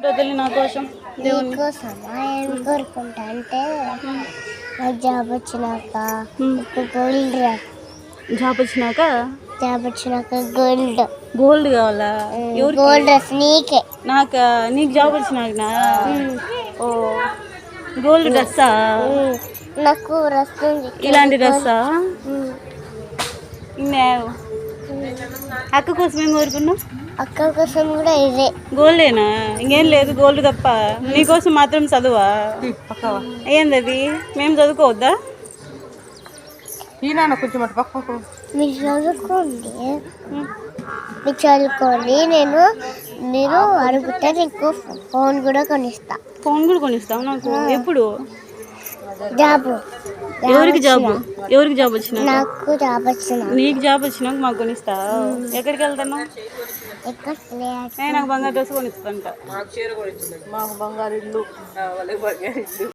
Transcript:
వదిలి నా కోసం దేవుని నీకోసమా ఏం కోరుకుంటా అంటే నాకు జాబ్ వచ్చినాక గోల్డ్ జాబ్ వచ్చినాక గోల్డ్ గోల్డ్ కావాలా? ఎవరికి? గోల్డ్ డ్రెస్ నీకే. నీకు జాబ్ వచ్చినాకనా? ఓ గోల్డ్ డ్రెస్సా? నాకు డ్రెస్ ఉంది. ఇలాంటి డ్రెస్సా? అక్క కోసం ఏం కోరుకున్నావు? అక్క కోసం కూడా ఇదే గోల్డేనా? ఇంకేం లేదు గోల్డ్ తప్ప. నీకోసం మాత్రం చదువా? ఏంది అది? మేము చదువుకోవద్దా? కొంచెం మీరు చదువుకోండి, నేను అడిగితే నీకు ఫోన్ కూడా కొనిస్తా. ఫోన్ కూడా కొనిస్తావు నాకు? ఎప్పుడు? జాబ్ ఎవరికి జాబ్ వచ్చినా? నాకు జాబ్ వచ్చిన. నీకు జాబ్ వచ్చినాక మాకు కొనిస్తా? ఎక్కడికి వెళ్తున్నావు? నాకు బంగారు డ్రెస్ కొనిస్తా. మాకు బంగారు ఇల్లు.